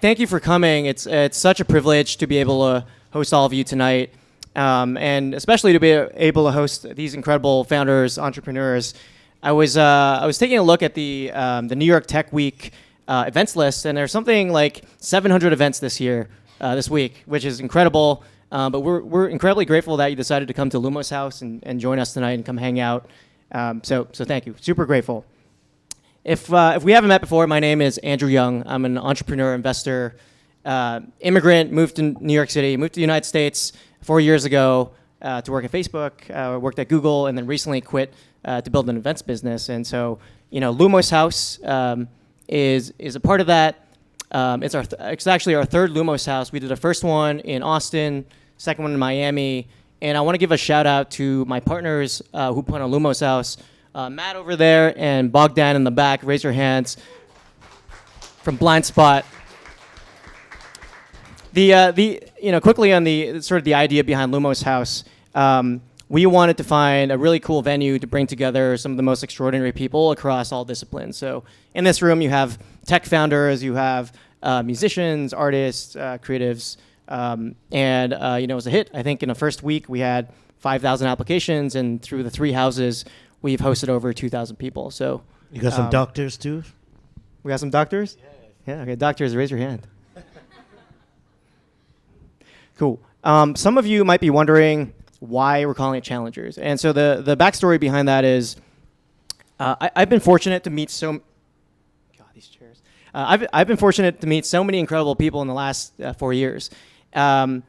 Thank you for coming. It's such a privilege to be able to host all of you tonight, and especially to be able to host these incredible founders, entrepreneurs. I was taking a look at the New York Tech Week events list, and there's something like 700 events this week, which is incredible. But we're incredibly grateful that you decided to come to Lumos House and join us tonight and come hang out. So thank you. Super grateful. If we haven't met before, my name is Andrew Young. I'm an entrepreneur, investor, immigrant, moved to New York City, moved to the United States 4 years ago to work at Facebook, worked at Google, and then recently quit to build an events business. And so, Lumos House is a part of that. It's actually our third Lumos House. We did the first one in Austin, second one in Miami, and I want to give a shout out to my partners who put on Lumos House. Matt over there and Bogdan in the back. Raise your hands. From Blind Spot. Quickly on the sort of the idea behind Lumos House, we wanted to find a really cool venue to bring together some of the most extraordinary people across all disciplines. So in this room, you have tech founders, you have musicians, artists, creatives, and it was a hit. I think in the first week we had 5,000 applications, and through the three houses, we've hosted over 2,000 people. So you got some doctors too? We got some doctors? Yeah. Okay, doctors, raise your hand. Cool. Some of you might be wondering why we're calling it Challengers. And so the backstory behind that is I've been fortunate to meet these chairs. I've been fortunate to meet so many incredible people in the last 4 years. And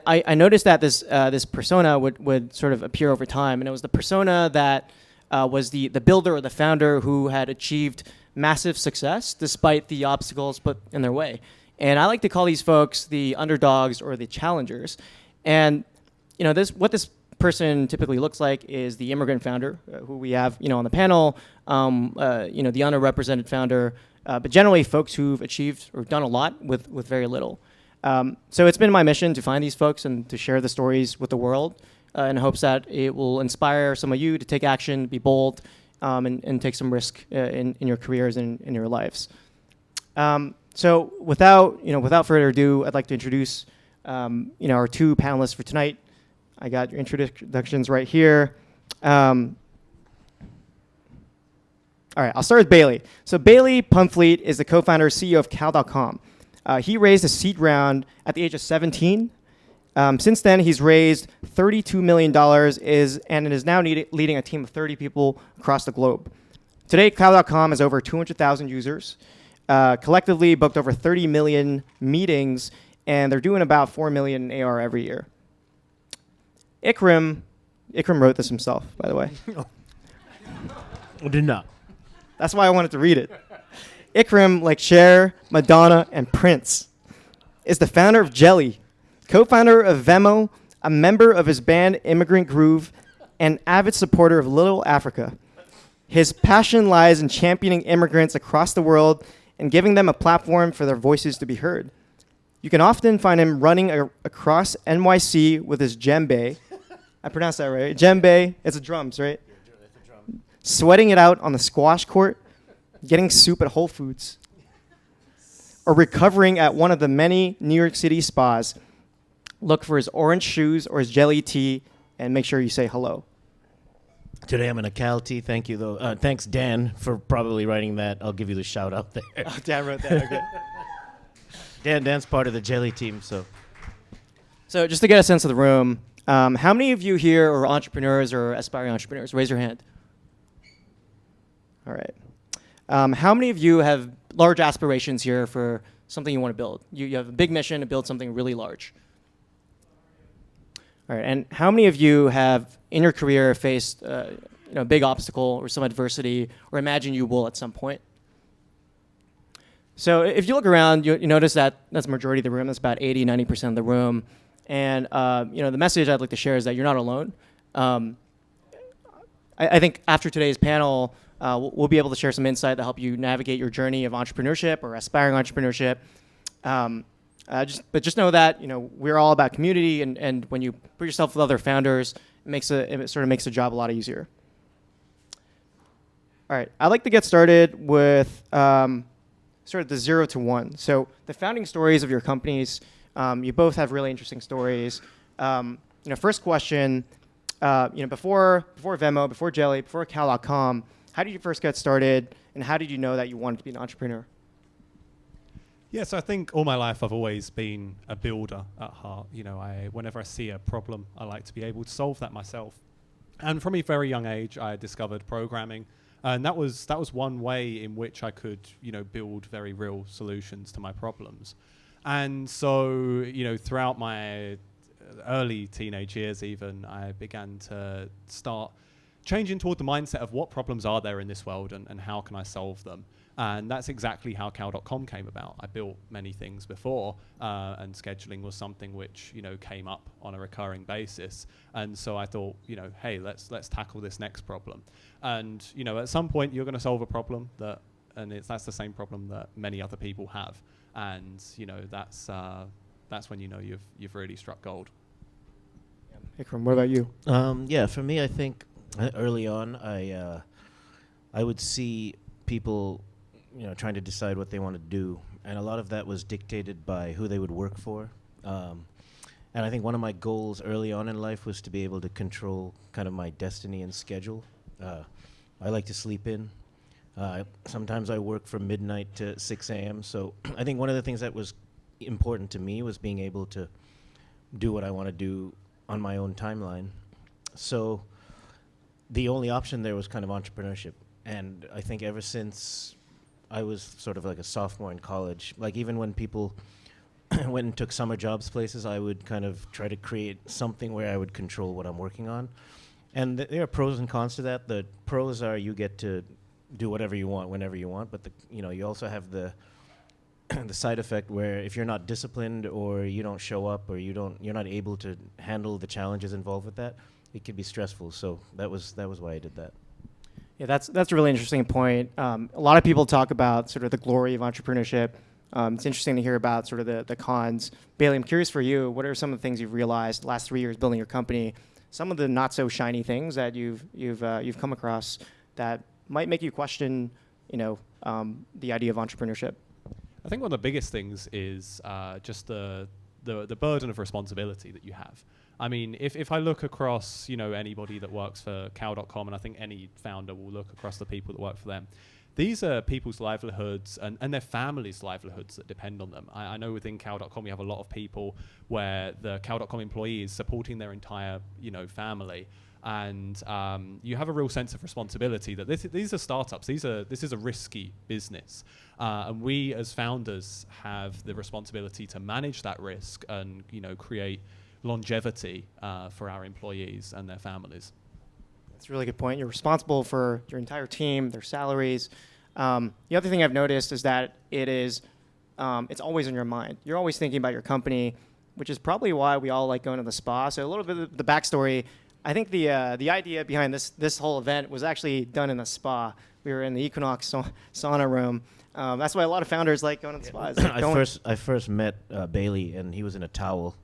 I noticed that this persona would sort of appear over time, and it was the persona that was the builder or the founder who had achieved massive success despite the obstacles put in their way. And I like to call these folks the underdogs or the challengers. And what this person typically looks like is the immigrant founder, who we have on the panel, the underrepresented founder, but generally folks who've achieved or done a lot with very little. So it's been my mission to find these folks and to share the stories with the world in hopes that it will inspire some of you to take action, be bold, and take some risk in your careers and in your lives. So without further ado, I'd like to introduce our two panelists for tonight. I got your introductions right here. All right, I'll start with Bailey. So Bailey Pumfleet is the co-founder and CEO of Cal.com. He raised a seed round at the age of 17. Since then, he's raised $32 million and is now leading a team of 30 people across the globe. Today, Cal.com has over 200,000 users, collectively booked over 30 million meetings, and they're doing about 4 million in AR every year. Iqram wrote this himself, by the way. I did not. That's why I wanted to read it. Iqram, like Cher, Madonna, and Prince, is the founder of Jelly, co-founder of Vemo, a member of his band Immigrant Groove, and avid supporter of Little Africa. His passion lies in championing immigrants across the world and giving them a platform for their voices to be heard. You can often find him running across NYC with his djembe. I pronounced that right. Djembe, it's a drums, right? Sweating it out on the squash court, getting soup at Whole Foods, or recovering at one of the many New York City spas. Look for his orange shoes or his jelly tea, and make sure you say hello. Today I'm in a Cal tee. Thank you, though. Thanks, Dan, for probably writing that. I'll give you the shout out there. Oh, Dan wrote that. Okay. Dan's part of the jelly team, so. So just to get a sense of the room, how many of you here are entrepreneurs or aspiring entrepreneurs? Raise your hand. All right. How many of you have large aspirations here for something you want to build? You have a big mission to build something really large. All right. And how many of you have, in your career, faced a big obstacle or some adversity, or imagine you will at some point? So if you look around, you notice that that's the majority of the room. That's about 80, 90% of the room. And the message I'd like to share is that you're not alone. I think after today's panel, we'll be able to share some insight to help you navigate your journey of entrepreneurship or aspiring entrepreneurship. But just know that we're all about community, and when you put yourself with other founders, it sort of makes the job a lot easier. All right, I'd like to get started with sort of the 0 to 1. So the founding stories of your companies, you both have really interesting stories. First question, before Venmo, before Jelly, before Cal.com, how did you first get started, and how did you know that you wanted to be an entrepreneur? Yes, I think all my life I've always been a builder at heart. Whenever I see a problem, I like to be able to solve that myself. And from a very young age, I discovered programming, and that was one way in which I could, build very real solutions to my problems. And so, throughout my early teenage years, even, I began to start changing toward the mindset of what problems are there in this world and how can I solve them. And that's exactly how Cal.com came about. I built many things before, and scheduling was something which, came up on a recurring basis. And so I thought, hey, let's tackle this next problem. And, at some point you're going to solve a problem that's the same problem that many other people have. And, that's when you've really struck gold. Iqram, what about you? For me, I think early on, I would see people trying to decide what they want to do. And a lot of that was dictated by who they would work for. And I think one of my goals early on in life was to be able to control kind of my destiny and schedule. I like to sleep in. Sometimes I work from midnight to 6 a.m. So I think one of the things that was important to me was being able to do what I want to do on my own timeline. So the only option there was kind of entrepreneurship. And I think ever since I was sort of like a sophomore in college, like even when people went and took summer jobs places, I would kind of try to create something where I would control what I'm working on. And there are pros and cons to that. The pros are you get to do whatever you want, whenever you want, but you also have the the side effect where if you're not disciplined or you don't show up or you're not able to handle the challenges involved with that, it could be stressful. So that was why I did that. Yeah, that's a really interesting point. A lot of people talk about sort of the glory of entrepreneurship. It's interesting to hear about sort of the cons. Bailey, I'm curious for you, what are some of the things you've realized the last 3 years building your company? Some of the not so shiny things that you've come across that might make you question, the idea of entrepreneurship. I think one of the biggest things is just the burden of responsibility that you have. I mean, if I look across, anybody that works for Cal.com, and I think any founder will look across the people that work for them, these are people's livelihoods and their families' livelihoods that depend on them. I know within Cal.com we have a lot of people where the Cal.com employee is supporting their entire, family. And you have a real sense of responsibility that these are startups. This is a risky business. And we as founders have the responsibility to manage that risk and, create longevity for our employees and their families. That's a really good point. You're responsible for your entire team, their salaries. The other thing I've noticed is that it's always in your mind. You're always thinking about your company, which is probably why we all like going to the spa. So a little bit of the backstory. I think the idea behind this whole event was actually done in a spa. We were in the Equinox sauna room. That's why a lot of founders like going to the spas. I first met Bailey, and he was in a towel.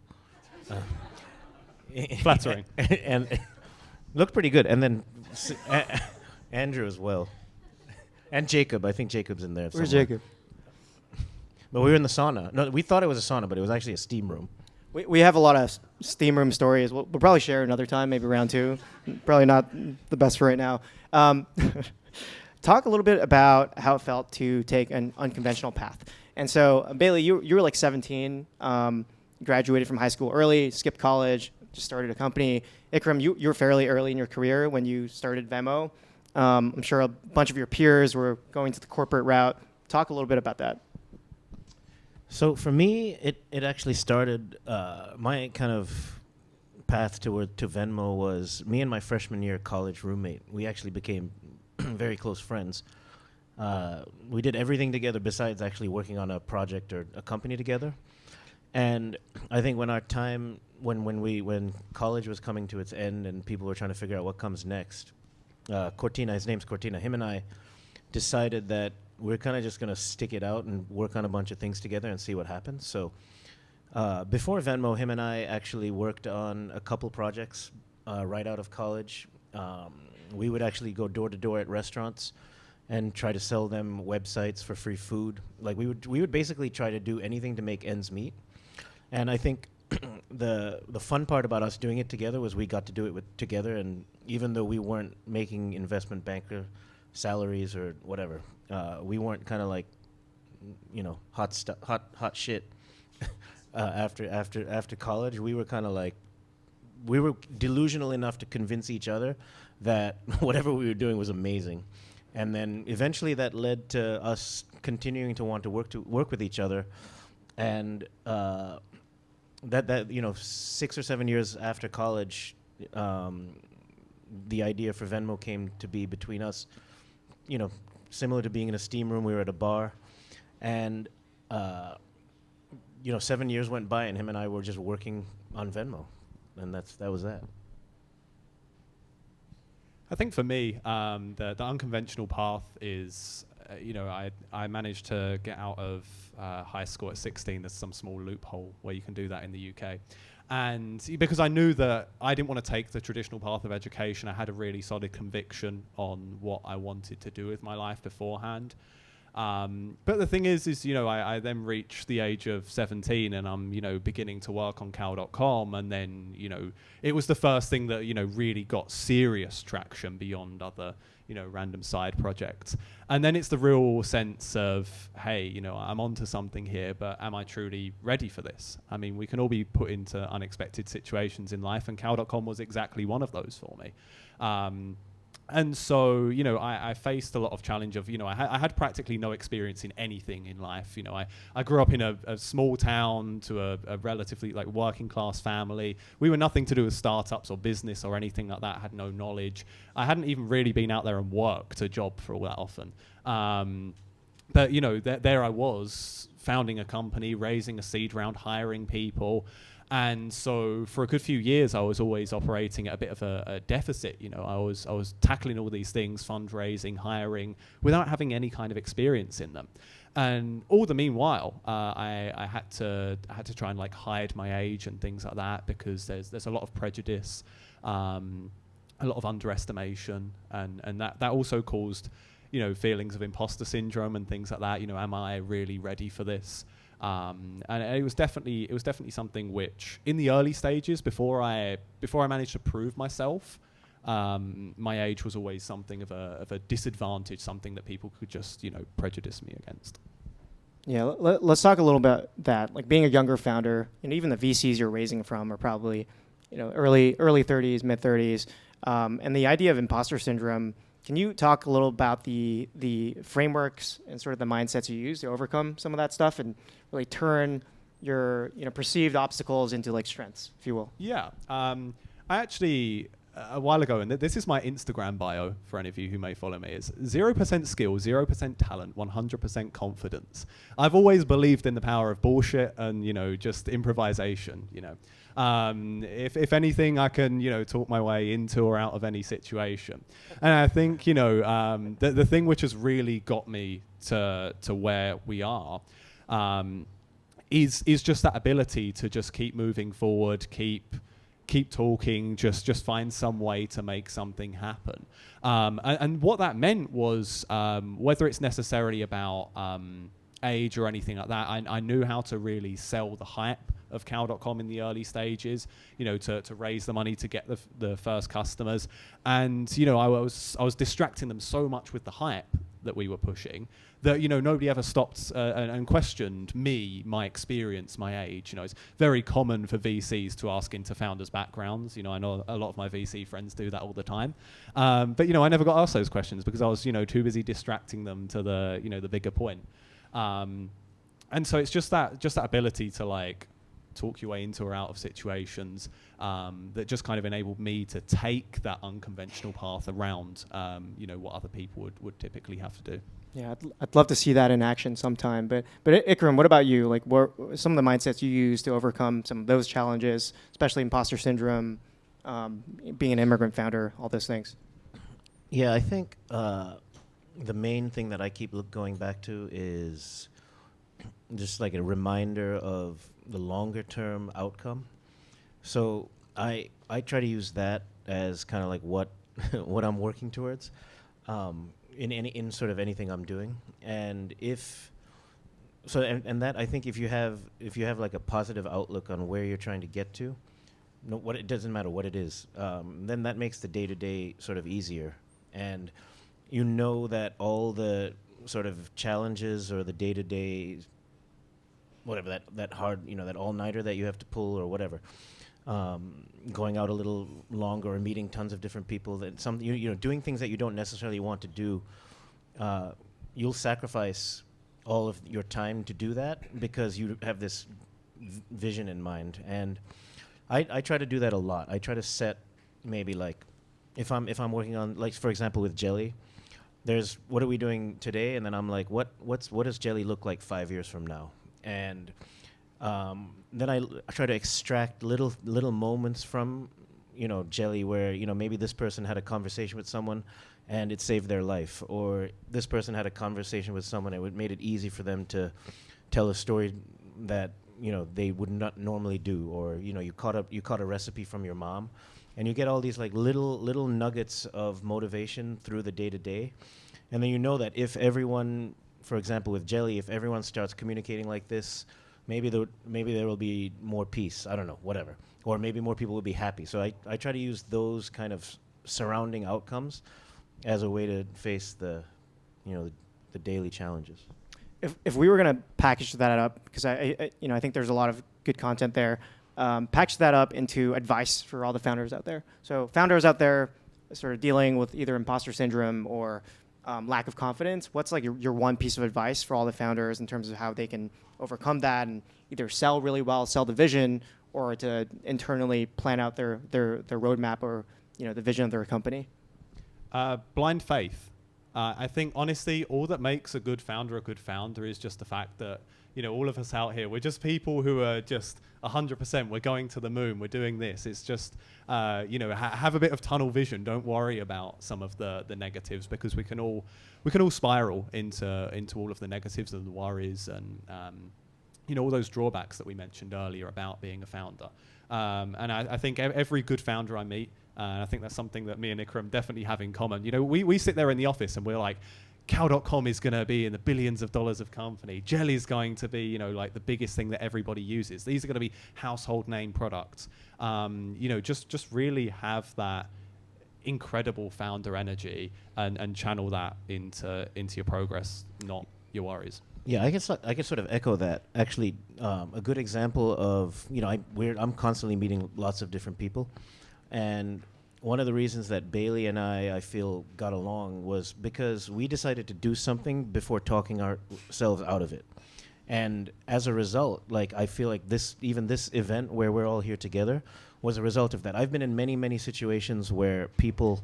Flattering. And looked pretty good. And then Andrew as well. And Jacob. I think Jacob's in there somewhere. Where's Jacob? But we were in the sauna. No, we thought it was a sauna, but it was actually a steam room. We have a lot of steam room stories. We'll probably share another time, maybe round 2. Probably not the best for right now. Talk a little bit about how it felt to take an unconventional path. And so, Bailey, you were like 17, graduated from high school early, skipped college, just started a company. Iqram, you were fairly early in your career when you started Venmo. I'm sure a bunch of your peers were going to the corporate route. Talk a little bit about that. So for me, it actually started, my kind of path to Venmo was me and my freshman year college roommate. We actually became very close friends. We did everything together besides actually working on a project or a company together. And I think when college was coming to its end and people were trying to figure out what comes next, Cortina, his name's Cortina, him and I decided that we're kind of just going to stick it out and work on a bunch of things together and see what happens. So before Venmo, him and I actually worked on a couple projects right out of college. We would actually go door to door at restaurants and try to sell them websites for free food. Like we would basically try to do anything to make ends meet. And I think the fun part about us doing it together was we got to do it together. And even though we weren't making investment banker salaries or whatever, we weren't kind of like, hot shit. After college, we were kind of like, we were delusional enough to convince each other that whatever we were doing was amazing. And then eventually that led to us continuing to want to work with each other. And that 6 or 7 years after college, the idea for Venmo came to be between us, similar to being in a steam room. We were at a bar, and 7 years went by, and him and I were just working on Venmo, and that was that. I think for me, the unconventional path is, I managed to get out of high school at 16. There's some small loophole where you can do that in the UK. And because I knew that I didn't want to take the traditional path of education, I had a really solid conviction on what I wanted to do with my life beforehand. But the thing is I then reached the age of 17 and I'm, beginning to work on Cal.com. And then, it was the first thing that, really got serious traction beyond other, random side projects. And then it's the real sense of, hey, I'm onto something here, but am I truly ready for this? I mean, we can all be put into unexpected situations in life, and Cal.com was exactly one of those for me. And so, I faced a lot of challenge of, I had practically no experience in anything in life. I grew up in a small town to a relatively working class family. We were nothing to do with startups or business or anything like that. I had no knowledge. I hadn't even really been out there and worked a job for all that often. But, there I was founding a company, raising a seed round, hiring people. And so for a good few years, I was always operating at a bit of a deficit. I was tackling all these things, fundraising, hiring, without having any kind of experience in them. And all the meanwhile, I had to try and hide my age and things like that, because there's a lot of prejudice, a lot of underestimation, and that also caused feelings of imposter syndrome and things like that. Am I really ready for this? And it was definitely something which, in the early stages, before I managed to prove myself, my age was always something of a disadvantage, something that people could just prejudice me against. Yeah, let's talk a little about that. Like, being a younger founder, and even the VCs you're raising from are probably early 30s, mid 30s, and the idea of imposter syndrome. Can you talk a little about the frameworks and sort of the mindsets you use to overcome some of that stuff and really turn your perceived obstacles into strengths, if you will? Yeah, I actually a while ago, and this is my Instagram bio for any of you who may follow me, is 0% skill, 0% talent, 100% confidence. I've always believed in the power of bullshit and just improvisation. If anything, I can talk my way into or out of any situation. And I think the thing which has really got me to where we are is just that ability to just keep moving forward, keep talking, just find some way to make something happen. And what that meant was, whether it's necessarily about age or anything like that, I knew how to really sell the hype of Cal.com in the early stages, to raise the money to get the first customers. And, I was distracting them so much with the hype that we were pushing that, nobody ever stopped and questioned me, my experience, my age. It's very common for VCs to ask into founders' backgrounds. I know a lot of my VC friends do that all the time. But, I never got asked those questions because I was, too busy distracting them to the, the bigger point. And so it's just that ability to talk your way into or out of situations that just kind of enabled me to take that unconventional path around, what other people would typically have to do. Yeah, I'd love to see that in action sometime. But Iqram, what about you? What are some of the mindsets you use to overcome some of those challenges, especially imposter syndrome, being an immigrant founder, all those things? Yeah, I think the main thing that I keep going back to is just a reminder of the longer term outcome. So I try to use that as kind of what what I'm working towards. in sort of anything I'm doing. And and that, I think, if you have like a positive outlook on where you're trying to get to, what it doesn't matter what it is, then that makes the day-to-day sort of easier. And you know that all the sort of challenges or the day-to-day, whatever, that hard, that all-nighter that you have to pull or whatever, going out a little longer or meeting tons of different people, that doing things that you don't necessarily want to do, you'll sacrifice all of your time to do that because you have this vision in mind. And I try to do that a lot. I try to set maybe like, if I'm working on, like, for example, with Jelly, there's what are we doing today, and then I'm like, what does Jelly look like 5 years from now? And then I try to extract little moments from Jelly where maybe this person had a conversation with someone and it saved their life, or this person had a conversation with someone and it made it easy for them to tell a story that they would not normally do, or you caught a recipe from your mom, and you get all these like little nuggets of motivation through the day to day. And then that if everyone, for example with Jelly, if everyone starts communicating like this, maybe there will be more peace, I don't know, whatever, or maybe more people will be happy. So I try to use those kind of surrounding outcomes as a way to face the daily challenges. If we were going to package that up, because I think there's a lot of good content there, package that up into advice for all the founders out there. So founders out there sort of dealing with either imposter syndrome or lack of confidence, what's like your one piece of advice for all the founders in terms of how they can overcome that and either sell really well, sell the vision, or to internally plan out their roadmap or the vision of their company? Blind faith. I think, honestly, all that makes a good founder is just the fact that, all of us out here, we're just people who are just 100%. We're going to the moon. We're doing this. It's just, have a bit of tunnel vision. Don't worry about some of the negatives, because we can all spiral into all of the negatives and the worries and, all those drawbacks that we mentioned earlier about being a founder. And I think every good founder I meet, I think that's something that me and Iqram definitely have in common. We sit there in the office and we're like, Cal.com is going to be in the billions of dollars of company. Jelly is going to be, like the biggest thing that everybody uses. These are going to be household name products. Just really have that incredible founder energy and channel that into your progress, not your worries. Yeah, I guess I could sort of echo that. Actually, a good example of, I'm constantly meeting lots of different people. And one of the reasons that Bailey and I feel got along was because we decided to do something before talking ourselves out of it. And as a result, like, I feel like this event where we're all here together was a result of that. I've been in many, many situations where people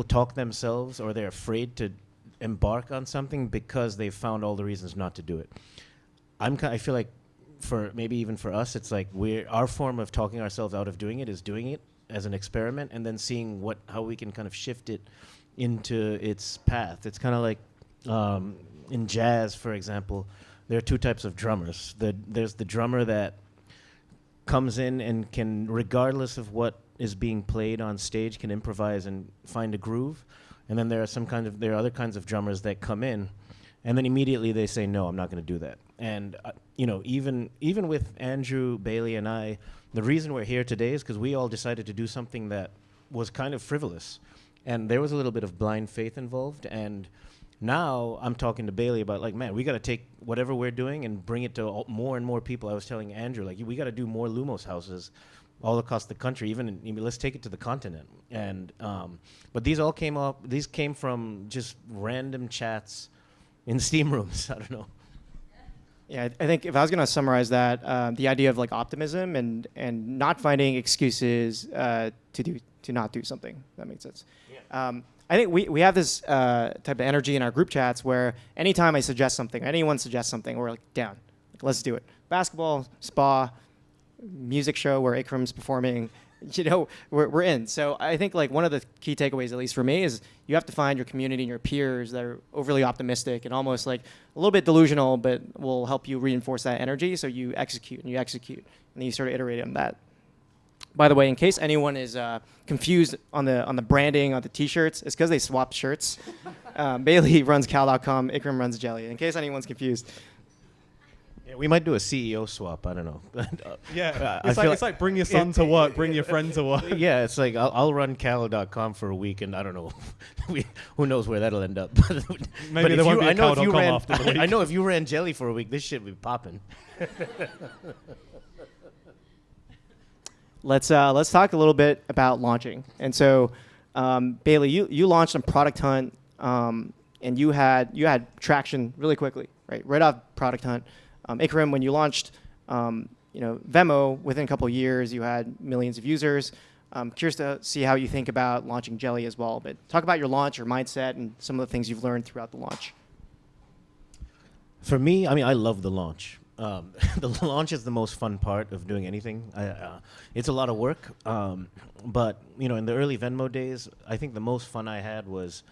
talk themselves, or they're afraid to embark on something because they've found all the reasons not to do it. I feel like maybe even for us, it's like our form of talking ourselves out of doing it is doing it as an experiment and then seeing how we can kind of shift it into its path. It's kind of like in jazz, for example, there are two types of drummers. There's the drummer that comes in and can, regardless of what is being played on stage, can improvise and find a groove. And then there are other kinds of drummers that come in, and then immediately they say, no, I'm not going to do that. And even with Andrew, Bailey, and I, the reason we're here today is because we all decided to do something that was kind of frivolous, and there was a little bit of blind faith involved. And now I'm talking to Bailey about, like, man, we got to take whatever we're doing and bring it to more and more people. I was telling Andrew, like, we got to do more Lumos houses all across the country, let's take it to the continent. And but these came from just random chats in steam rooms. I don't know. Yeah, I think if I was going to summarize that, the idea of like optimism and not finding excuses to not do something. That makes sense. Yeah. I think we have this type of energy in our group chats where anytime I suggest something, anyone suggests something, we're like, down. Like, let's do it. Basketball, spa, music show where Iqram's performing, we're in. So I think like one of the key takeaways, at least for me, is you have to find your community and your peers that are overly optimistic and almost like a little bit delusional, but will help you reinforce that energy. So you execute, and then you sort of iterate on that. By the way, in case anyone is confused on the branding on the T-shirts, it's because they swapped shirts. Bailey runs Cal.com, Iqram runs Jelly. In case anyone's confused. Yeah, we might do a CEO swap. I don't know. Yeah, I it's like bring your son to work, bring your friend to work. Yeah, it's like I'll run Cal.com for a week, and I don't know. Who knows where that'll end up? Maybe there won't be a Cal.com after the week. I know if you ran Jelly for a week, this shit would be popping. Let's talk a little bit about launching. And so, Bailey, you launched on Product Hunt, and you had traction really quickly, right off Product Hunt. Iqram, when you launched, Venmo, within a couple of years, you had millions of users. Curious to see how you think about launching Jelly as well. But talk about your launch, your mindset, and some of the things you've learned throughout the launch. For me, I mean, I love the launch. The launch is the most fun part of doing anything. It's a lot of work, but in the early Venmo days, I think the most fun I had was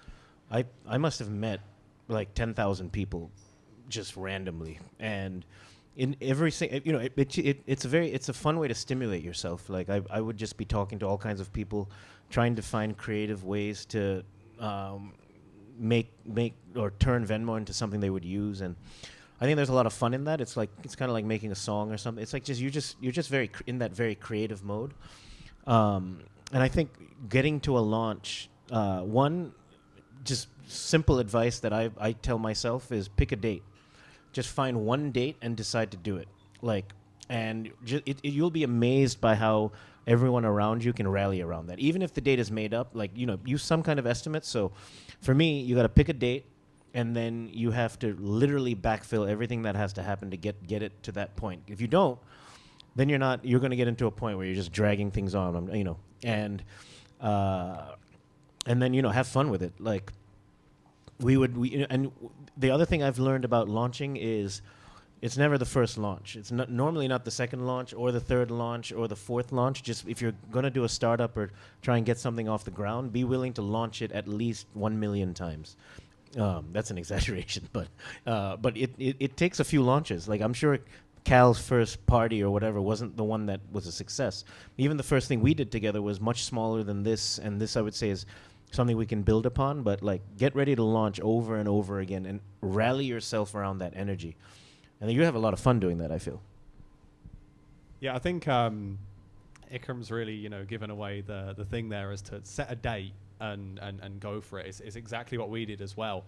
I must have met like 10,000 people just randomly, and in every it's a fun way to stimulate yourself. Like I would just be talking to all kinds of people, trying to find creative ways to make or turn Venmo into something they would use, and I think there's a lot of fun in that. It's kind of like making a song or something. It's like you're just very in that very creative mode, and I think getting to a launch, one just simple advice that I tell myself is pick a date. Just find one date and decide to do it. You'll be amazed by how everyone around you can rally around that. Even if the date is made up, use some kind of estimate. So for me, you got to pick a date, and then you have to literally backfill everything that has to happen to get it to that point. If you don't, then you're going to get into a point where you're just dragging things on, and then have fun with it. Like and the other thing I've learned about launching is it's never the first launch. It's normally not the second launch or the third launch or the fourth launch. Just if you're going to do a startup or try and get something off the ground, be willing to launch it at least 1 million times. That's an exaggeration, but it takes a few launches. Like I'm sure Cal's first party or whatever wasn't the one that was a success. Even the first thing we did together was much smaller than this, and this I would say is something we can build upon. But get ready to launch over and over again and rally yourself around that energy, and then you have a lot of fun doing that, I feel. Yeah, I think Ikram's really given away the thing there is to set a date and go for it. It's exactly what we did as well.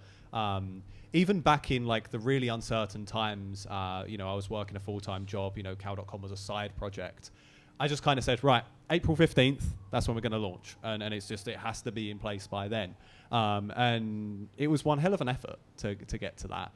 Even back in the really uncertain times, I was working a full-time job. Cal.com was a side project. I just kind of said, right, April 15th, that's when we're going to launch, and it has to be in place by then. And it was one hell of an effort to get to that,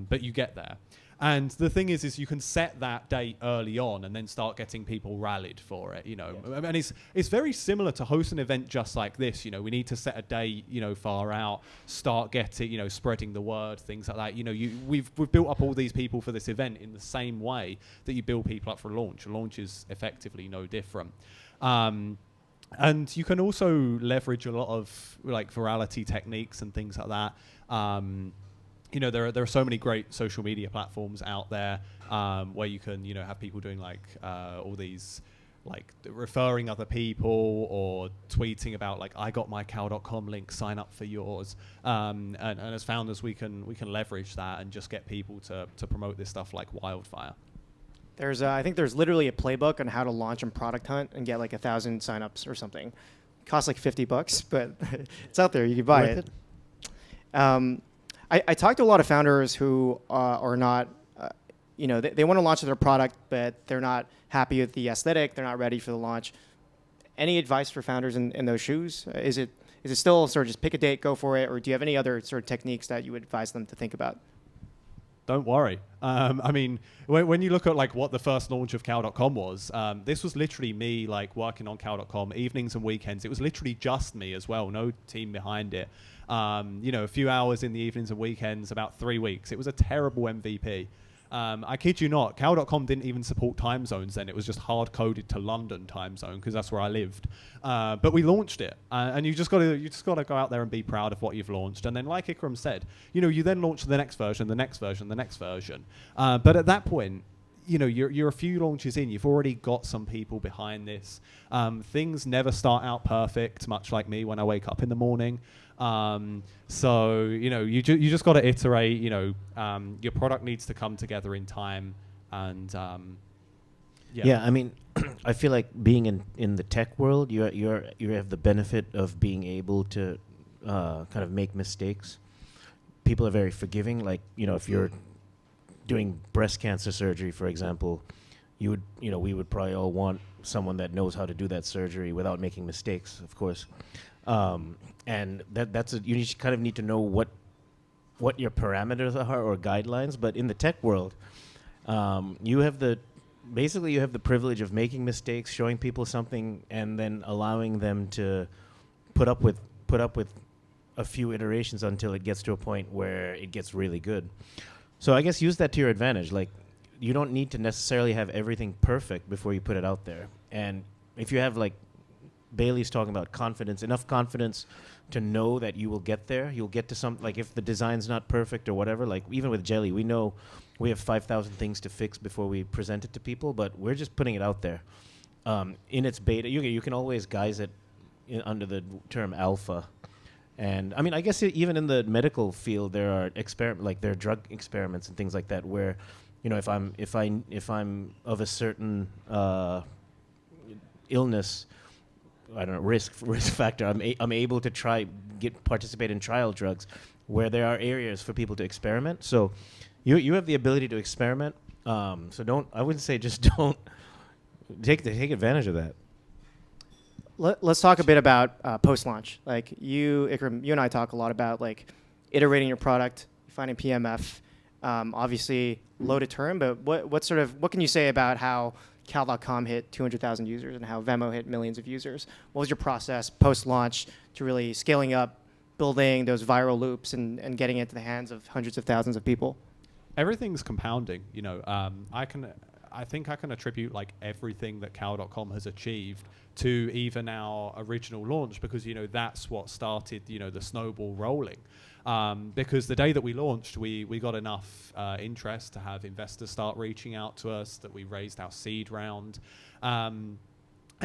but you get there. And the thing is you can set that date early on and then start getting people rallied for it, Yeah. And it's very similar to host an event just like this. We need to set a date, far out, start getting, spreading the word, things like that. We've built up all these people for this event in the same way that you build people up for a launch. A launch is effectively no different. And you can also leverage a lot of virality techniques and things like that. There are so many great social media platforms out there where you can, have people doing all these, referring other people or tweeting about I got my Cal.com link, sign up for yours. And as founders, we can leverage that and just get people to promote this stuff like wildfire. I think there's literally a playbook on how to launch on Product Hunt and get 1,000 signups or something. It costs $50, but it's out there. You can buy it. I talked to a lot of founders who are not, they want to launch their product, but they're not happy with the aesthetic. They're not ready for the launch. Any advice for founders in those shoes? Is it still sort of just pick a date, go for it, or do you have any other sort of techniques that you would advise them to think about? Don't worry. I mean, when you look at what the first launch of Cal.com was, this was literally me working on Cal.com evenings and weekends. It was literally just me as well, no team behind it. A few hours in the evenings and weekends, about 3 weeks. It was a terrible MVP. I kid you not, Cal.com didn't even support time zones then. It was just hard-coded to London time zone because that's where I lived. But we launched it, and you just got to go out there and be proud of what you've launched. And then, like Iqram said, you then launch the next version, the next version, the next version. But at that point, you're a few launches in. You've already got some people behind this. Things never start out perfect, much like me when I wake up in the morning. So you just got to iterate. Your product needs to come together in time, and I mean, I feel like being in the tech world, you have the benefit of being able to kind of make mistakes. People are very forgiving. Like, if you're doing breast cancer surgery, for example, we would probably all want someone that knows how to do that surgery without making mistakes, of course. And you just kind of need to know what your parameters are or guidelines. But in the tech world, you have the privilege of making mistakes, showing people something, and then allowing them to put up with a few iterations until it gets to a point where it gets really good. So I guess use that to your advantage. Like, you don't need to necessarily have everything perfect before you put it out there. And if you have, like Bailey's talking about, enough confidence to know that you will get there, you'll get to some, like, if the design's not perfect or whatever, like even with Jelly, we know we have 5,000 things to fix before we present it to people, but we're just putting it out there. In its beta, you can always guise it under the term alpha. And I mean, I guess even in the medical field, there are there are drug experiments and things like that, where, if I'm of a certain illness, I don't know, risk factor, I'm able to participate in trial drugs, where there are areas for people to experiment. So you have the ability to experiment. So I wouldn't say just don't take advantage of that. Let's talk a bit about post-launch. Like Iqram, you and I talk a lot about like iterating your product, finding PMF. Obviously, low to term, but what can you say about how Cal.com hit 200,000 users and how Venmo hit millions of users? What was your process post-launch to really scaling up, building those viral loops, and getting it into the hands of hundreds of thousands of people? Everything's compounding. I think I can attribute like everything that Cal.com has achieved to even our original launch, because that's what started the snowball rolling. Because the day that we launched, we got enough interest to have investors start reaching out to us, that we raised our seed round. And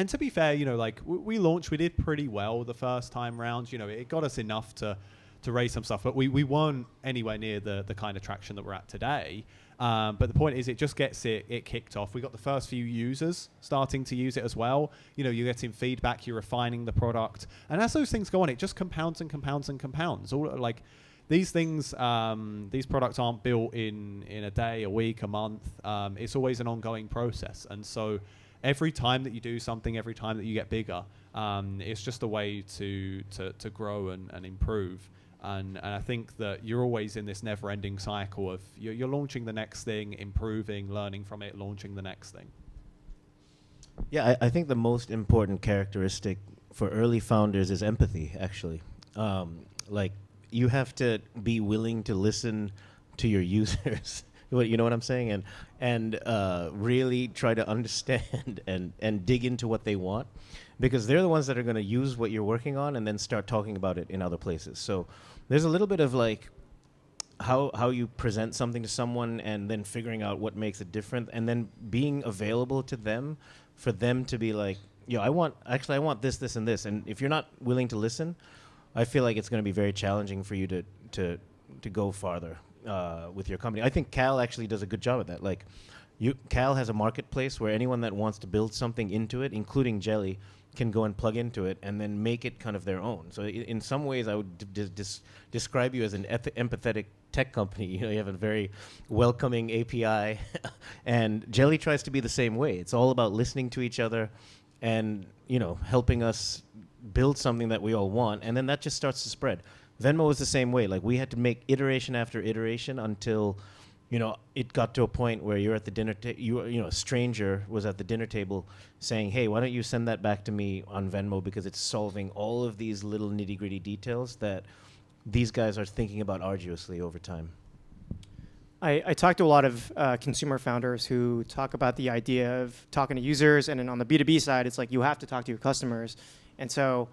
to be fair, we launched, we did pretty well the first time round. It got us enough to raise some stuff, but we weren't anywhere near the kind of traction that we're at today. But the point is, it just gets it kicked off. We got the first few users starting to use it as well. You're getting feedback, you're refining the product, and as those things go on, it just compounds and compounds and compounds. All like these things, these products aren't built in a day, a week, a month. It's always an ongoing process, and so every time that you do something, every time that you get bigger, it's just a way to grow and improve. And I think that you're always in this never-ending cycle of you're launching the next thing, improving, learning from it, launching the next thing. Yeah, I think the most important characteristic for early founders is empathy, actually. Like, you have to be willing to listen to your users. You know what I'm saying? And really try to understand and dig into what they want, because they're the ones that are going to use what you're working on and then start talking about it in other places. So there's a little bit of like how you present something to someone and then figuring out what makes it different, and then being available to them for them to be like, I want this, and this. And if you're not willing to listen, I feel like it's going to be very challenging for you to go farther with your company. I think Cal actually does a good job at that. Like, Cal has a marketplace where anyone that wants to build something into it, including Jelly, can go and plug into it and then make it kind of their own. So in some ways, I would describe you as an empathetic tech company. You have a very welcoming API, and Jelly tries to be the same way. It's all about listening to each other and helping us build something that we all want, and then that just starts to spread. Venmo was the same way. Like, we had to make iteration after iteration until it got to a point where you're at the dinner table. A stranger was at the dinner table saying, "Hey, why don't you send that back to me on Venmo, because it's solving all of these little nitty-gritty details that these guys are thinking about arduously over time." I talk to a lot of consumer founders who talk about the idea of talking to users, and then on the B2B side, it's like you have to talk to your customers. And so,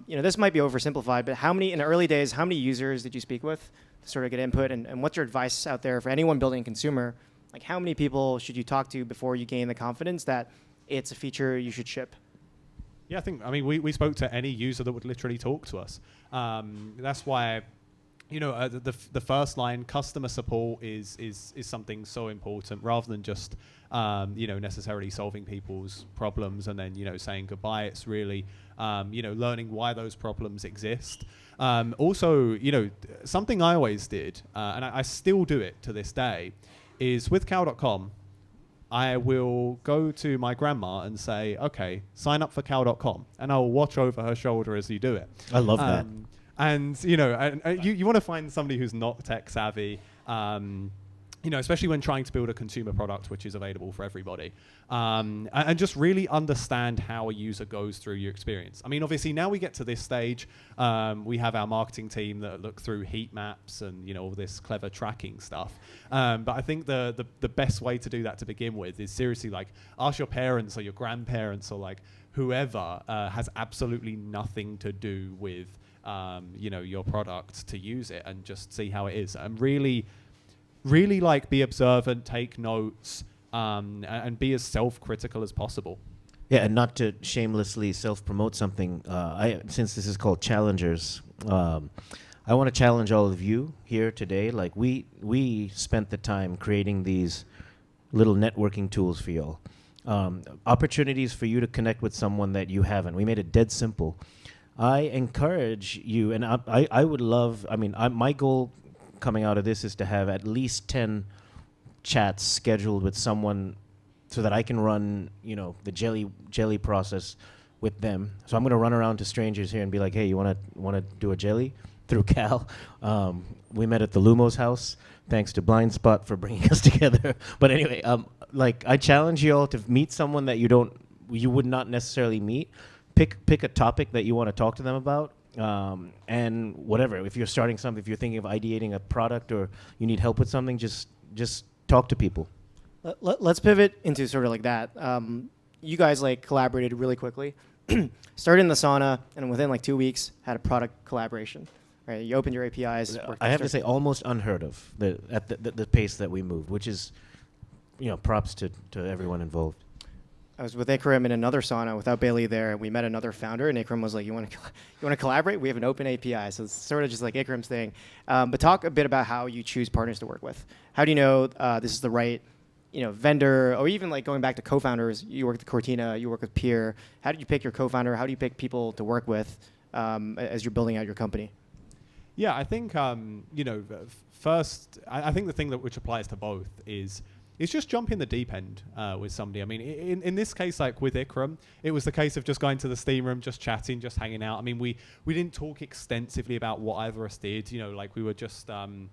this might be oversimplified, but in the early days, how many users did you speak with to sort of get input? And what's your advice out there for anyone building a consumer Like, how many people should you talk to before you gain the confidence that it's a feature you should ship? Yeah, I mean, we spoke to any user that would literally talk to us. That's why, the first line, customer support is something so important, rather than just, necessarily solving people's problems and then, saying goodbye. It's really, learning why those problems exist. Also, something I always did, and I still do it to this day, is with Cal.com, I will go to my grandma and say, okay, sign up for Cal.com, and I'll watch over her shoulder as you do it. I love that. And, you want to find somebody who's not tech savvy, especially when trying to build a consumer product which is available for everybody, and just really understand how a user goes through your experience. I mean, obviously, now we get to this stage, we have our marketing team that look through heat maps and, all this clever tracking stuff. But I think the best way to do that to begin with is seriously, like, ask your parents or your grandparents or, like, whoever has absolutely nothing to do with, your product to use it, and just see how it is. And really like be observant, take notes, and be as self-critical as possible. Yeah, and not to shamelessly self-promote something, since this is called Challengers, I want to challenge all of you here today. Like, we spent the time creating these little networking tools for y'all. Opportunities for you to connect with someone that you haven't. We made it dead simple. I encourage you, and I would love, my goal coming out of this is to have at least 10 chats scheduled with someone so that I can run, the jelly process with them. So I'm going to run around to strangers here and be like, hey, you want to do a jelly? Through Cal. We met at the Lumos House. Thanks to Blind Spot for bringing us together. But anyway, I challenge you all to meet someone that you would not necessarily meet. Pick a topic that you want to talk to them about. And whatever, if you're starting something, if you're thinking of ideating a product or you need help with something, just talk to people. Let's pivot into sort of like that. You guys collaborated really quickly, started in the sauna, and within 2 weeks had a product collaboration. Right? You opened your APIs. I have to say, almost unheard of at the pace that we moved, which is, props to everyone involved. I was with Iqram in another sauna without Bailey there. We met another founder, and Iqram was like, "You want to collaborate? We have an open API." So it's sort of just like Ikram's thing. But talk a bit about how you choose partners to work with. How do you know this is the right, vendor, or even going back to co-founders? You work with Cortina, you work with Peer. How do you pick your co-founder? How do you pick people to work with as you're building out your company? Yeah, I think first, I think the thing which applies to both is just jump in the deep end with somebody. I mean, in this case, like with Iqram, it was the case of just going to the steam room, just chatting, just hanging out. I mean, we didn't talk extensively about what either of us did. We were just kind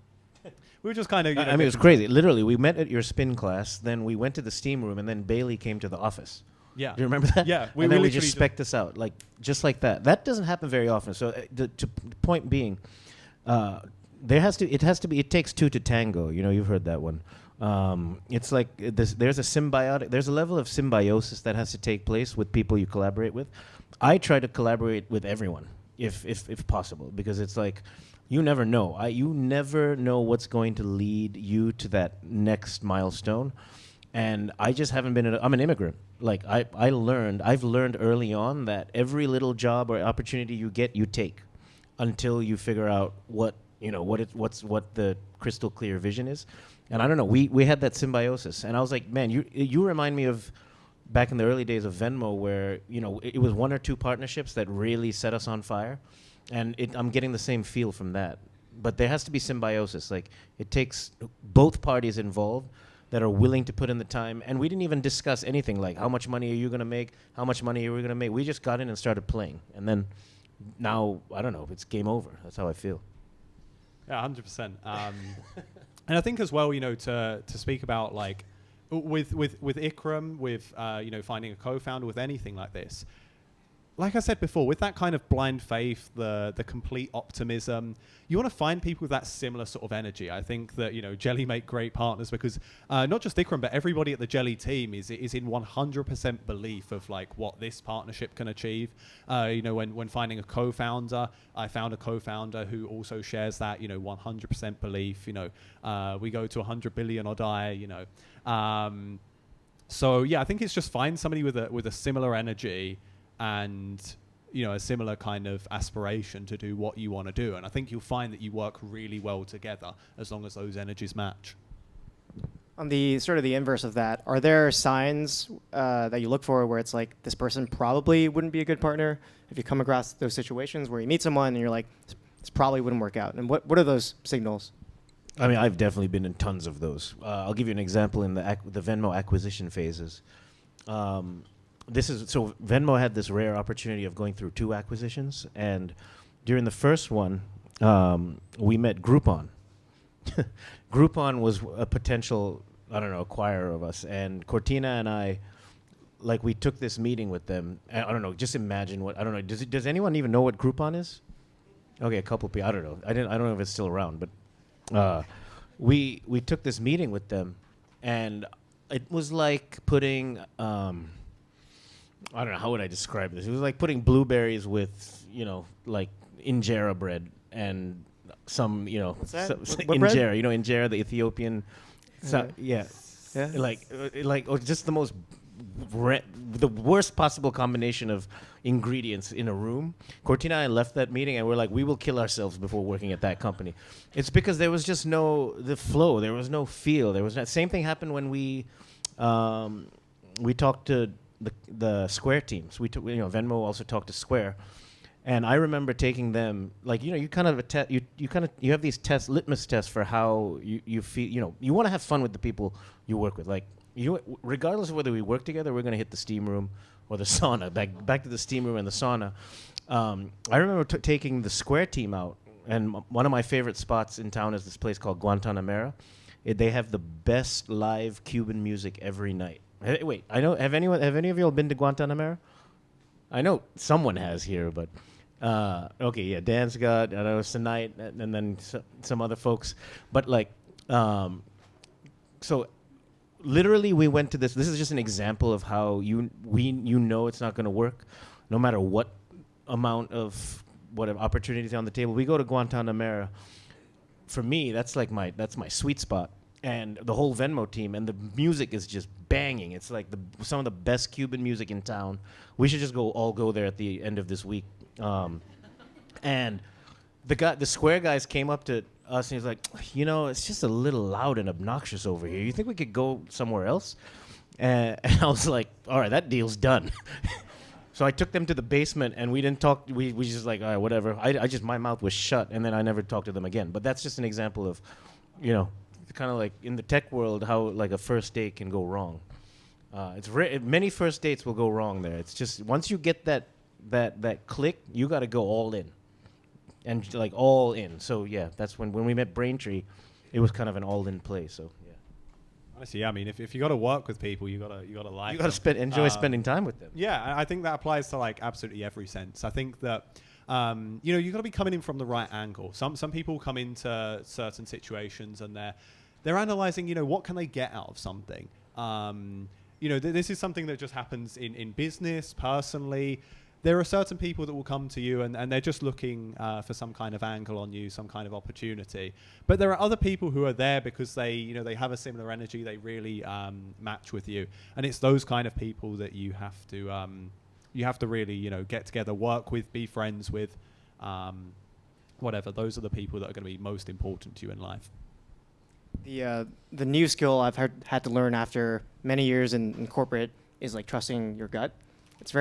of. It was crazy. Literally, we met at your spin class, then we went to the steam room, and then Bailey came to the office. Yeah. Do you remember that? Yeah. And then we just spec'd this out, just like that. That doesn't happen very often. So the point being, it takes two to tango. You've heard that one. It's like there's a level of symbiosis that has to take place with people you collaborate with. I try to collaborate with everyone if possible, because it's like you never know. You never know what's going to lead you to that next milestone. And I just haven't been I'm an immigrant. I've learned early on that every little job or opportunity you get, you take until you figure out what the crystal clear vision is. And I don't know, we had that symbiosis, and I was like, man, you remind me of back in the early days of Venmo, where it was one or two partnerships that really set us on fire, and I'm getting the same feel from that. But there has to be symbiosis. It takes both parties involved that are willing to put in the time, and we didn't even discuss anything like how much money are you going to make, how much money are we going to make. We just got in and started playing, and then now I don't know, it's game over. That's how I feel. Yeah, 100%. And I think as well, to speak about with Iqram, with finding a co-founder with anything like this, like I said before, with that kind of blind faith, the complete optimism, you want to find people with that similar sort of energy. I think that, Jelly make great partners because not just Iqram, but everybody at the Jelly team is in 100% belief of like what this partnership can achieve. When finding a co-founder, I found a co-founder who also shares that, 100% belief. We go to 100 billion or die. So yeah, I think it's just find somebody with a similar energy and a similar kind of aspiration to do what you want to do, and I think you'll find that you work really well together as long as those energies match. On the sort of the inverse of that, are there signs that you look for where it's like this person probably wouldn't be a good partner? If you come across those situations where you meet someone and you're like, this probably wouldn't work out, and what are those signals? I mean, I've definitely been in tons of those. I'll give you an example in the Venmo acquisition phases. Venmo had this rare opportunity of going through 2 acquisitions, and during the first one, we met Groupon. Groupon was a potential, acquirer of us, and Cortina and I, we took this meeting with them. I don't know, just imagine does anyone even know what Groupon is? Okay, a couple people, I don't know. I don't know if it's still around, but we took this meeting with them, and it was like putting I don't know, how would I describe this? It was like putting blueberries with, injera bread and some, What's that? injera, bread? Injera, the Ethiopian, just the worst possible combination of ingredients in a room. Cortina and I left that meeting and we're like, we will kill ourselves before working at that company. It's because there was just the flow, there was no feel, same thing happened when we talked to the Square teams. Venmo also talked to Square, and I remember taking them, you have these litmus tests for how you feel. You want to have fun with the people you work with. Regardless of whether we work together, we're going to hit the steam room or the sauna. Back to the steam room and the sauna. I remember taking the Square team out, and one of my favorite spots in town is this place called Guantanamera. They have the best live Cuban music every night. Hey, wait, I know. Have any of y'all been to Guantanamera? I know someone has here, but okay, yeah, Dan's got. I know tonight, and then some other folks. But so literally, we went to this. This is just an example of how it's not going to work, no matter what amount of whatever opportunities on the table. We go to Guantanamera. For me, that's my sweet spot. And the whole Venmo team, and the music is just banging. It's like some of the best Cuban music in town. We should just all go there at the end of this week. And the Square guys came up to us and he's like, it's just a little loud and obnoxious over here. You think we could go somewhere else? And I was like, all right, that deal's done. So I took them to the basement and we didn't talk. We just all right, whatever. My mouth was shut, and then I never talked to them again. But that's just an example of, kind of like in the tech world, how a first date can go wrong. It's many first dates will go wrong there. It's just once you get that click, you got to go all in, and all in. So yeah, that's when we met Braintree, it was kind of an all in play. So yeah. Honestly, I mean, if you got to work with people, you gotta like. You gotta enjoy spending time with them. Yeah, I think that applies to absolutely every sense. I think that. You got to be coming in from the right angle. Some people come into certain situations and they're analyzing, what can they get out of something. This is something that just happens in business, personally. There are certain people that will come to you and they're just looking for some kind of angle on you, some kind of opportunity. But there are other people who are there because they have a similar energy. They really match with you, and it's those kind of people that you have to really, get together, work with, be friends with, whatever. Those are the people that are going to be most important to you in life. The new skill I've had to learn after many years in corporate is trusting your gut. It's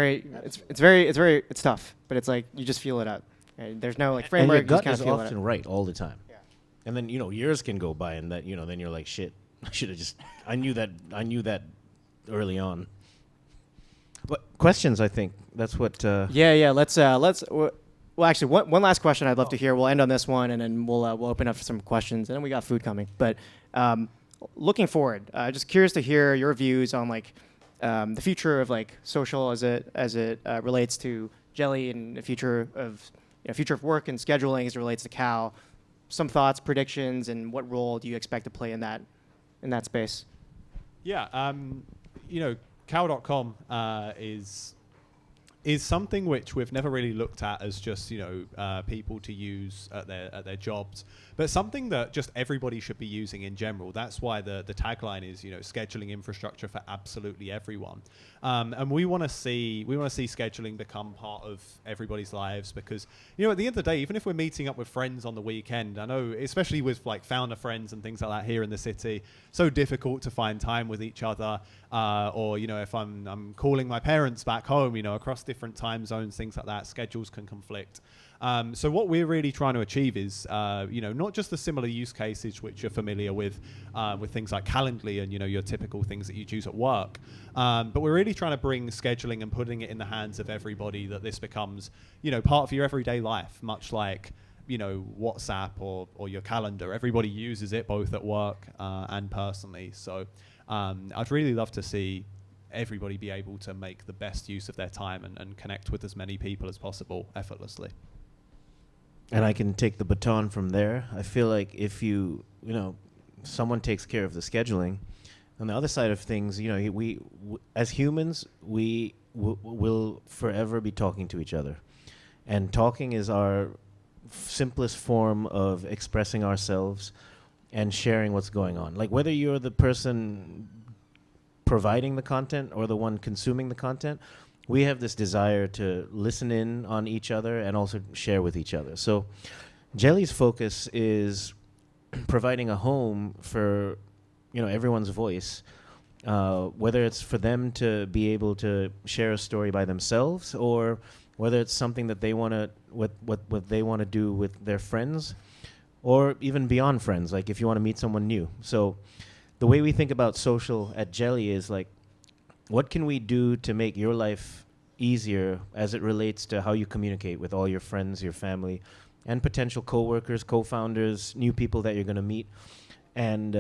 tough, but it's you just feel it out. Right? There's no framework. And your gut you is just feel often right all the time. Yeah. And then years can go by, and that then you're like, shit, I should have just. I knew that early on. But questions, I think that's what. Yeah. Let's. Well, actually, one last question I'd love to hear. We'll end on this one, and then we'll open up for some questions, and then we got food coming. But looking forward, just curious to hear your views on the future of social as it relates to Jelly and the future of work and scheduling as it relates to Cal. Some thoughts, predictions, and what role do you expect to play in that space? Yeah, Cal.com is something which we've never really looked at as just people to use at their jobs, but something that just everybody should be using in general. That's why the tagline is scheduling infrastructure for absolutely everyone, and we want to see scheduling become part of everybody's lives, because at the end of the day, even if we're meeting up with friends on the weekend, I know especially with like founder friends and things like that here in the city, so difficult to find time with each other, or if I'm calling my parents back home, across different time zones, things like that, schedules can conflict. So what we're really trying to achieve is, not just the similar use cases which you're familiar with things like Calendly and your typical things that you use at work, but we're really trying to bring scheduling and putting it in the hands of everybody, that this becomes part of your everyday life, much like WhatsApp or your calendar. Everybody uses it both at work and personally. So I'd really love to see everybody be able to make the best use of their time and connect with as many people as possible effortlessly. And I can take the baton from there. I feel like if someone takes care of the scheduling, on the other side of things, we as humans, we will forever be talking to each other. And talking is our simplest form of expressing ourselves and sharing what's going on. Like, whether you're the person providing the content or the one consuming the content, we have this desire to listen in on each other and also share with each other. So Jelly's focus is providing a home for everyone's voice, whether it's for them to be able to share a story by themselves, or whether it's something that they want to what they want to do with their friends, or even beyond friends, like if you want to meet someone new. So the way we think about social at Jelly is like, what can we do to make your life easier as it relates to how you communicate with all your friends, your family, and potential coworkers, co-founders, new people that you're going to meet. And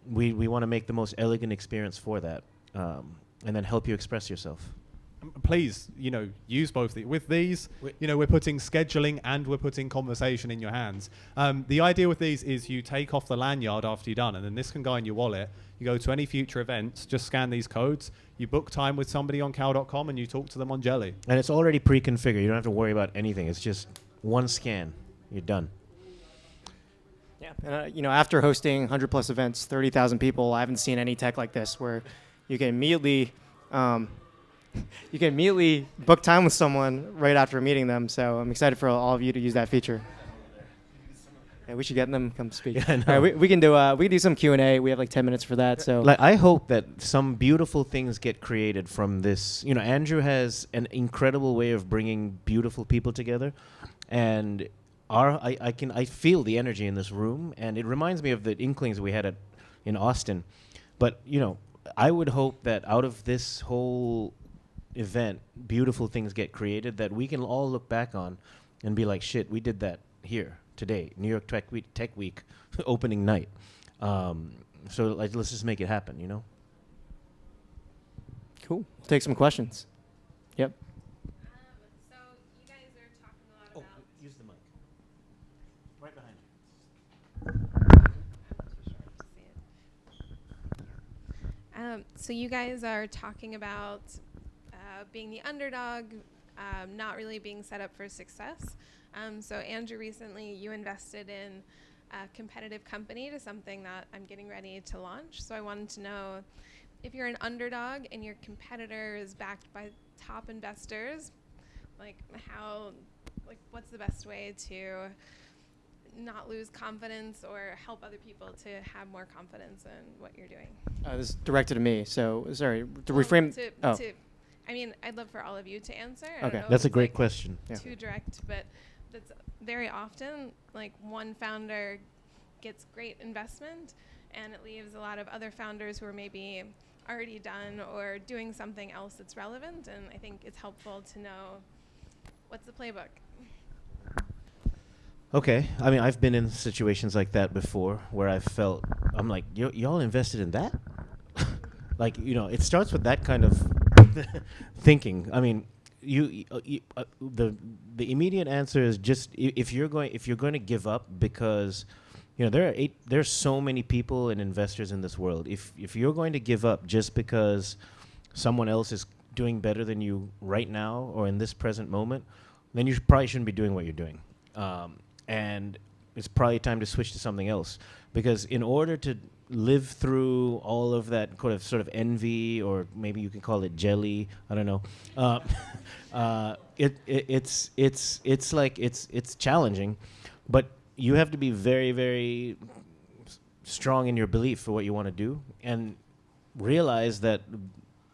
we want to make the most elegant experience for that, and then help you express yourself. Please, use both. With these, we're putting scheduling and we're putting conversation in your hands. The idea with these is you take off the lanyard after you're done, and then this can go in your wallet. You go to any future events, just scan these codes, you book time with somebody on Cal.com, and you talk to them on Jelly. And it's already pre-configured. You don't have to worry about anything. It's just one scan. You're done. Yeah, and after hosting 100 plus events, 30,000 people, I haven't seen any tech like this where you can immediately book time with someone right after meeting them. So I'm excited for all of you to use that feature. Yeah, we should get them come speak. Yeah, I know. All right, we can do some Q&A. We have like 10 minutes for that. So I hope that some beautiful things get created from this. Andrew has an incredible way of bringing beautiful people together, and I feel the energy in this room, and it reminds me of the Inklings we had in Austin. But I would hope that out of this whole event, beautiful things get created that we can all look back on and be like, shit, we did that here today, New York Tech Week opening night. So let's just make it happen, Cool. We'll take some questions. Yep. So you guys are talking a lot about. Use the mic. Right behind you. So you guys are talking about being the underdog, not really being set up for success. So Andrew, recently you invested in a competitive company to something that I'm getting ready to launch. So I wanted to know, if you're an underdog and your competitor is backed by top investors, what's the best way to not lose confidence or help other people to have more confidence in what you're doing? This is directed to me. So sorry to reframe. I'd love for all of you to answer. I Okay. don't know if That's a it's, great question. Yeah. too direct, but that's very often one founder gets great investment and it leaves a lot of other founders who are maybe already done or doing something else that's relevant, and I think it's helpful to know what's the playbook. Okay. I've been in situations like that before where I've felt, I'm like, y'all invested in that? It starts with that kind of thinking. the immediate answer is just if you're going to give up because there's so many people and investors in this world. If you're going to give up just because someone else is doing better than you right now or in this present moment, then you probably shouldn't be doing what you're doing. And it's probably time to switch to something else, because in order to live through all of that sort of envy, or maybe you can call it jelly, I don't know. It's challenging, but you have to be very, very strong in your belief for what you want to do, and realize that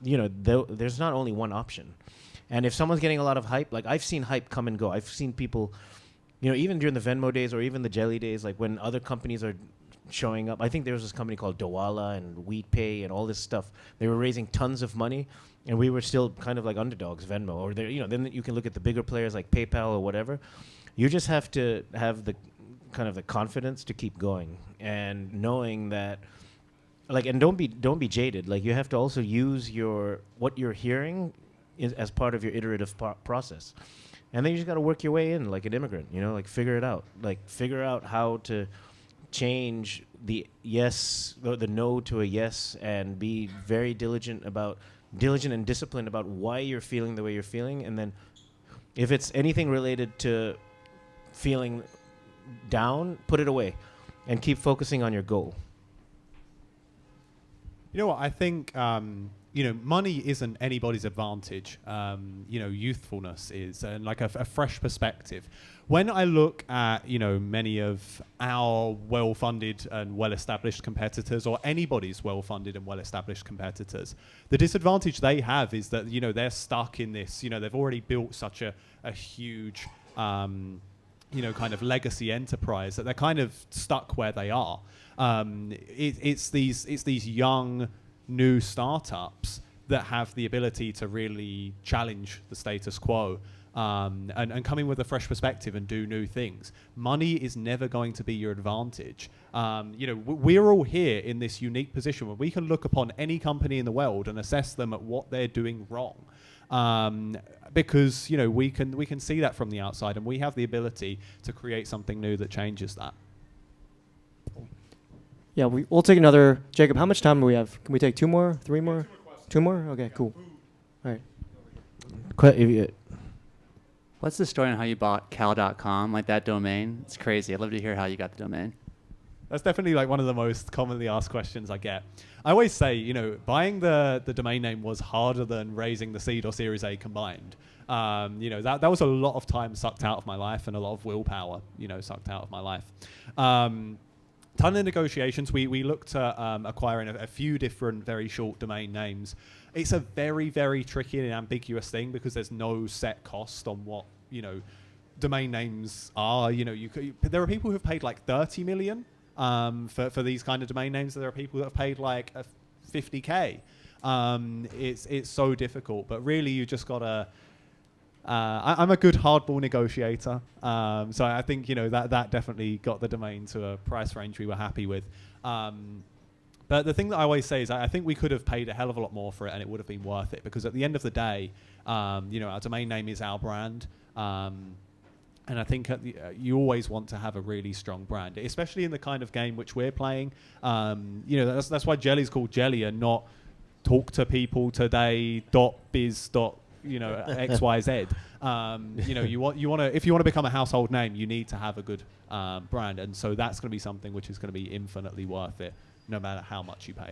there's not only one option. And if someone's getting a lot of hype, like I've seen hype come and go. I've seen people, even during the Venmo days or even the jelly days, like when other companies are showing up. I think there was this company called Dawala and WheatPay and all this stuff. They were raising tons of money, and we were still kind of like underdogs, Venmo. Or then you can look at the bigger players like PayPal or whatever. You just have to have the kind of the confidence to keep going, and knowing that, and don't be jaded. Like, you have to also use what you're hearing as part of your iterative process. And then you just got to work your way in like an immigrant, figure it out. Like, figure out how to change the no to a yes, and be very diligent and disciplined about why you're feeling the way you're feeling. And then if it's anything related to feeling down, put it away and keep focusing on your goal. You know what? I think, money isn't anybody's advantage. Youthfulness is, and like a fresh perspective. When I look at, many of our well-funded and well-established competitors, or anybody's well-funded and well-established competitors, the disadvantage they have is that, they're stuck in this, they've already built such a huge, kind of legacy enterprise that they're kind of stuck where they are. It's these young, new startups that have the ability to really challenge the status quo, and come in with a fresh perspective and do new things. Money is never going to be your advantage. We're all here in this unique position where we can look upon any company in the world and assess them at what they're doing wrong. Because we can see that from the outside, and we have the ability to create something new that changes that. Yeah, we'll take another. Jacob, how much time do we have? Can we take 2 more, 3 more? 2 more? Okay, cool. All right. What's the story on how you bought Cal.com, like that domain? It's crazy. I'd love to hear how you got the domain. That's definitely like one of the most commonly asked questions I get. I always say, buying the domain name was harder than raising the seed or Series A combined. That was a lot of time sucked out of my life, and a lot of willpower, sucked out of my life. Ton of negotiations. We looked at acquiring a few different very short domain names. It's a very, very tricky and ambiguous thing, because there's no set cost on what, domain names are. There are people who've paid like 30 million for these kind of domain names. There are people that have paid like 50K. It's so difficult, but really you just gotta. I'm a good hardball negotiator, so I think that definitely got the domain to a price range we were happy with. But the thing that I always say is I think we could have paid a hell of a lot more for it, and it would have been worth it, because at the end of the day, our domain name is our brand, and I think you always want to have a really strong brand, especially in the kind of game which we're playing. That's why Jelly's called Jelly and not talk to people today.biz. XYZ. You want to, if you want to become a household name, you need to have a good brand, and so that's going to be something which is going to be infinitely worth it, no matter how much you pay.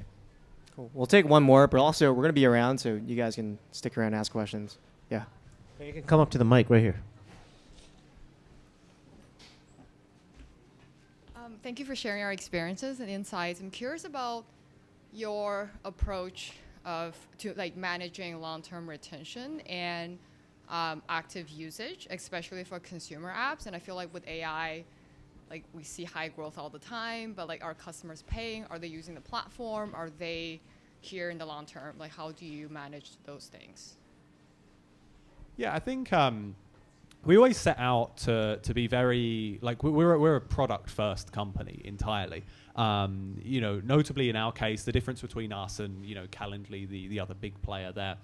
Cool. We'll take one more, but also we're going to be around, so you guys can stick around and ask questions. Yeah. You can come up to the mic right here. Thank you for sharing your experiences and insights. I'm curious about your approach to managing long-term retention and active usage, especially for consumer apps. And I feel like with AI, we see high growth all the time, but are customers paying? Are they using the platform? Are they here in the long term? How do you manage those things? Yeah, I think we always set out to be very, like, we're a product first company entirely. Notably in our case, the difference between us and, Calendly, the other big player there,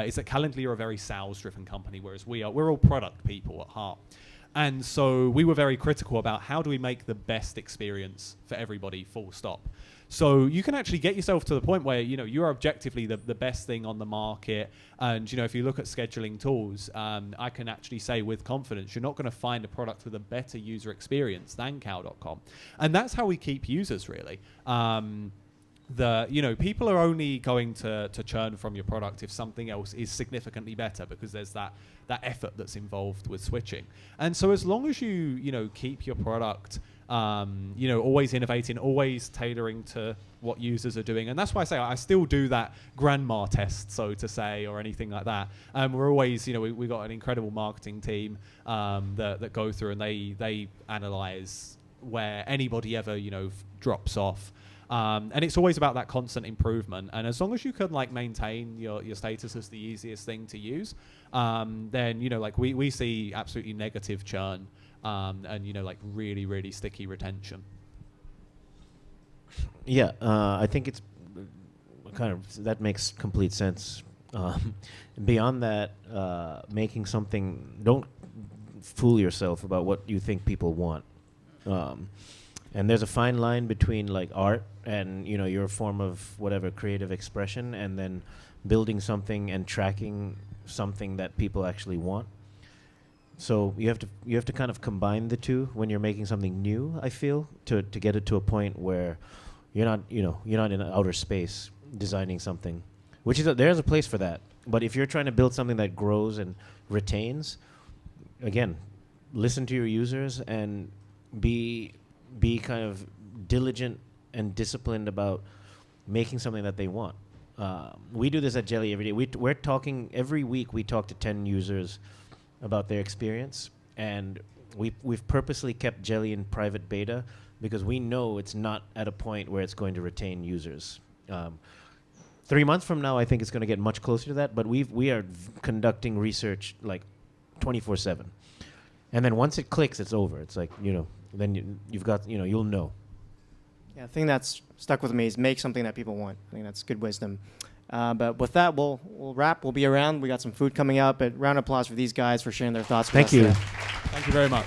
is that Calendly are a very sales driven company, whereas we're all product people at heart. And so we were very critical about how do we make the best experience for everybody, full stop. So you can actually get yourself to the point where, you're objectively the best thing on the market. And, if you look at scheduling tools, I can actually say with confidence, you're not going to find a product with a better user experience than Cal.com. And that's how we keep users, really. People are only going to churn from your product if something else is significantly better, because there's that effort that's involved with switching. And so as long as you keep your product always innovating, always tailoring to what users are doing. And that's why I say I still do that grandma test, so to say, or anything like that. We're always, we got an incredible marketing team that go through and they analyze where anybody ever, drops off. And it's always about that constant improvement. And as long as you can maintain your status as the easiest thing to use, then, we see absolutely negative churn. And really, really sticky retention. Yeah, I think it's that makes complete sense. Beyond that, making something, don't fool yourself about what you think people want. And there's a fine line between art and your form of whatever creative expression, and then building something and tracking something that people actually want. So you have to kind of combine the two when you're making something new, I feel, to get it to a point where you're not in outer space designing something, which is there's a place for that. But if you're trying to build something that grows and retains, again, listen to your users and be kind of diligent and disciplined about making something that they want. We do this at Jelly every day. We're talking every week. We talk to 10 users about their experience, and we've purposely kept Jelly in private beta because we know it's not at a point where it's going to retain users. 3 months from now, I think it's going to get much closer to that, but we are conducting research 24/7. And then once it clicks, it's over. It's then you've got, you'll know. Yeah, the thing that's stuck with me is make something that people want. I think that's good wisdom. But with that, we'll wrap. We'll be around. We got some food coming up. But round of applause for these guys for sharing their thoughts with us Thank you. today. Thank you very much.